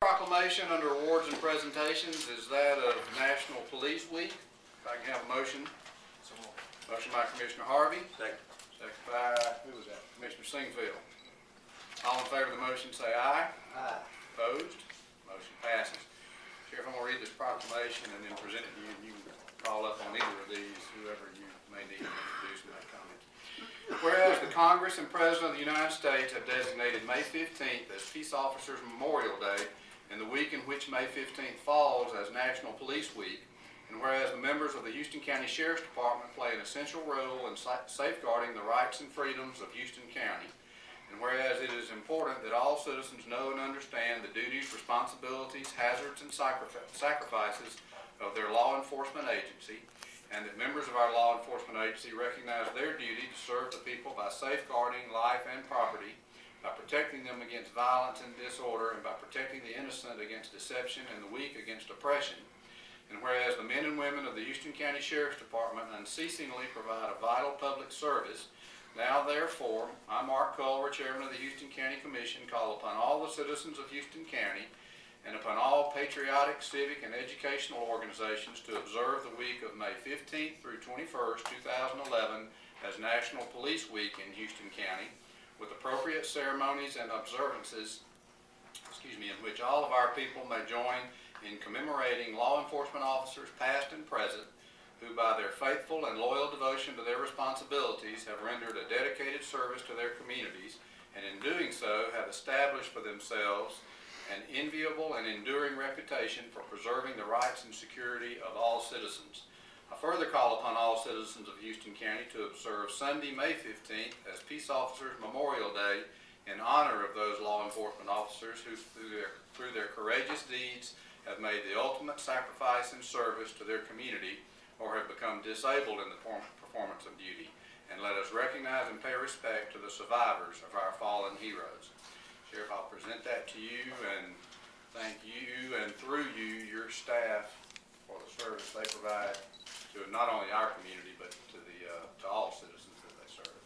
Proclamation under awards and presentations is that of National Police Week. If I can have a motion. Motion by Commissioner Harvey. Second. Second by, who was that? Commissioner Singfield. All in favor of the motion say aye. Aye. Opposed? Motion passes. Sheriff, I'm going to read this proclamation and then present it to you, and you can call up on either of these, whoever you may need to introduce and make comment. Whereas the Congress and President of the United States have designated May 15th as Peace Officers Memorial Day, and the week in which May 15th falls as National Police Week, and whereas the members of the Houston County Sheriff's Department play an essential role in safeguarding the rights and freedoms of Houston County, and whereas it is important that all citizens know and understand the duties, responsibilities, hazards, and sacrifices of their law enforcement agency, and that members of our law enforcement agency recognize their duty to serve the people by safeguarding life and property, by protecting them against violence and disorder, and by protecting the innocent against deception and the weak against oppression. And whereas the men and women of the Houston County Sheriff's Department unceasingly provide a vital public service, now therefore, I, Mark Culver, Chairman of the Houston County Commission, call upon all the citizens of Houston County and upon all patriotic, civic, and educational organizations to observe the week of May 15th through 21st, 2011 as National Police Week in Houston County, with appropriate ceremonies and observances, in which all of our people may join in commemorating law enforcement officers past and present, who by their faithful and loyal devotion to their responsibilities have rendered a dedicated service to their communities, and in doing so have established for themselves an enviable and enduring reputation for preserving the rights and security of all citizens. I further call upon all citizens of Houston County to observe Sunday, May 15th as Peace Officers Memorial Day in honor of those law enforcement officers who, through their courageous deeds, have made the ultimate sacrifice and service to their community or have become disabled in the performance of duty. And let us recognize and pay respect to the survivors of our fallen heroes. Sheriff, I'll present that to you and thank you and through you, your staff, for the service they provide to not only our community, but to all citizens that they serve.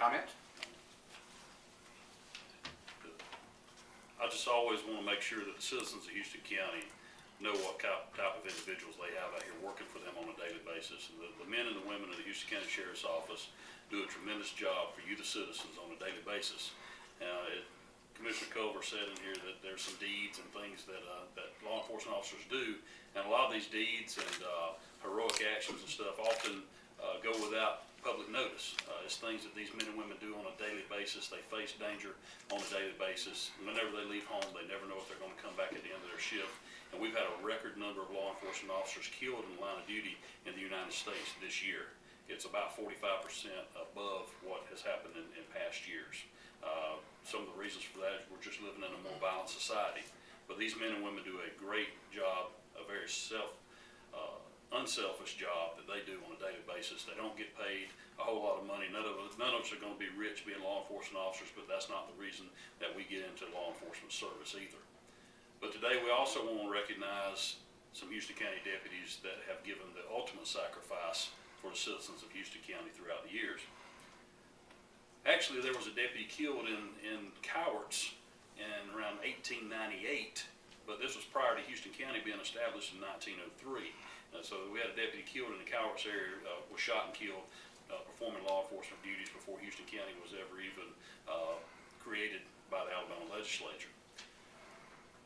Comments? I just always want to make sure that the citizens of Houston County know what type of individuals they have out here working for them on a daily basis. And the men and the women of the Houston County Sheriff's Office do a tremendous job for you, the citizens, on a daily basis. Commissioner Culver said in here that there's some deeds and things that law enforcement officers do, and a lot of these deeds and heroic actions and stuff often go without public notice. It's things that these men and women do on a daily basis. They face danger on a daily basis. Whenever they leave home, they never know if they're going to come back at the end of their shift. And we've had a record number of law enforcement officers killed in the line of duty in the United States this year. It's about 45% above what has happened in past years. Some of the reasons for that is we're just living in a more violent society. But these men and women do a great job, a very unselfish job that they do on a daily basis. They don't get paid a whole lot of money. None of us are going to be rich being law enforcement officers, but that's not the reason that we get into law enforcement service either. But today we also want to recognize some Houston County deputies that have given the ultimate sacrifice for the citizens of Houston County throughout the years. Actually, there was a deputy killed in Cowarts in around 1898, but this was prior to Houston County being established in 1903. So we had a deputy killed in the Cowarts area, was shot and killed performing law enforcement duties before Houston County was ever even created by the Alabama legislature.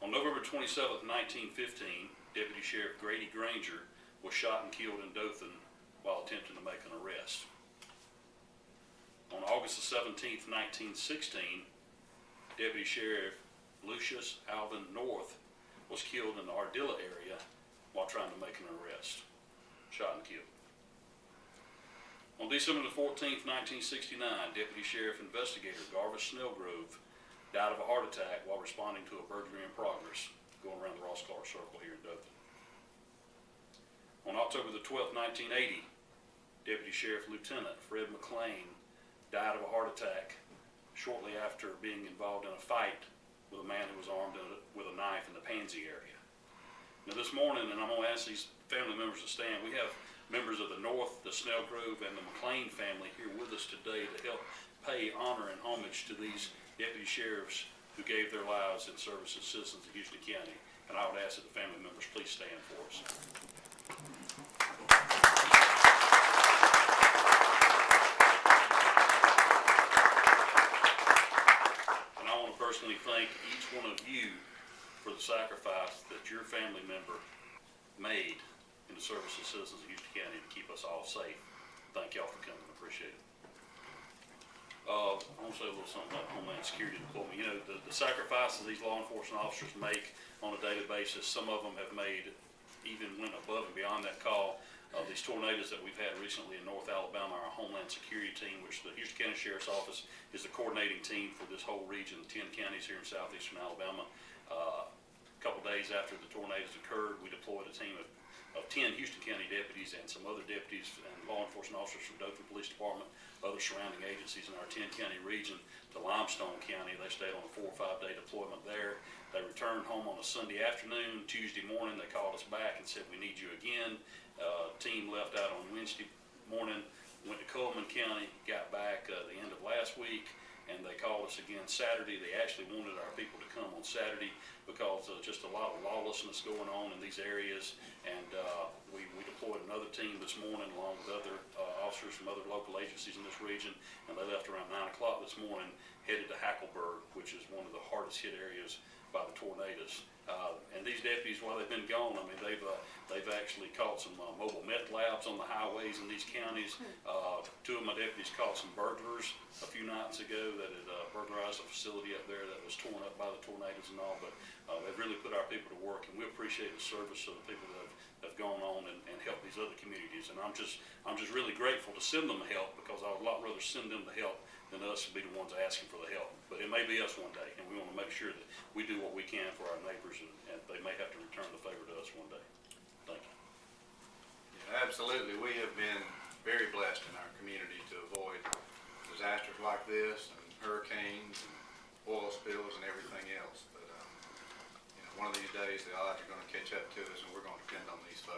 On November 27th, 1915, Deputy Sheriff Grady Granger was shot and killed in Dothan while attempting to make an arrest. On August 17th, 1916, Deputy Sheriff Lucius Alvin North was killed in the Ardilla area while trying to make an arrest, shot and killed. On December the 14th, 1969, Deputy Sheriff Investigator Garvis Snellgrove died of a heart attack while responding to a burglary in progress going around the Ross Clark Circle here in Dothan. On October the 12th, 1980, Deputy Sheriff Lieutenant Fred McLean died of a heart attack shortly after being involved in a fight with a man who was armed with a knife in the Pansy area. Now this morning, and I'm going to ask these family members to stand, we have members of the North, the Snellgrove, and the McLean family here with us today to help pay honor and homage to these deputy sheriffs who gave their lives in service as citizens of Houston County. And I would ask that the family members please stand for us. And I want to personally thank each one of you for the sacrifice that your family member made in the service of citizens of Houston County to keep us all safe. Thank y'all for coming. Appreciate it. I want to say a little something about Homeland Security deployment. You know, the sacrifices these law enforcement officers make on a daily basis, some of them have made, even went above and beyond that call. These tornadoes that we've had recently in North Alabama, our Homeland Security team, which the Houston County Sheriff's Office is the coordinating team for this whole region, 10 counties here in southeastern Alabama. A couple days after the tornadoes occurred, we deployed a team of 10 Houston County deputies and some other deputies and law enforcement officers from Dothan Police Department, other surrounding agencies in our 10 county region to Limestone County. They stayed on a 4 or 5 day deployment there. They returned home on a Sunday afternoon. Tuesday morning, they called us back and said, we need you again. Team left out on Wednesday morning, went to Coleman County, got back the end of last week, and they called us again Saturday. They actually wanted our people to come on Saturday because just a lot of lawlessness going on in these areas. And we deployed another team this morning along with other officers from other local agencies in this region, and they left around 9 o'clock this morning, headed to Hackleburg, which is one of the hardest hit areas by the tornadoes. And these deputies, while they've been gone, I mean, they've actually caught some mobile meth labs on the highways in these counties. 2 of my deputies caught some burglars a few nights ago that had burglarized a facility up there that was torn up by the tornadoes and all. But they've really put our people to work, and we appreciate the service of the people that have gone on and helped these other communities. And I'm just really grateful to send them the help, because I would a lot rather send them the help than us be the ones asking for the help. But it may be us one day, and we want to make sure that we do what we can for our neighbors, and they may have to return the favor to us one day. Thank you. Yeah, absolutely. We have been very blessed in our community to avoid disasters like this, and hurricanes, and oil spills, and everything else. But you know, one of these days the odds are going to catch up to us, and we're going to depend on these folks.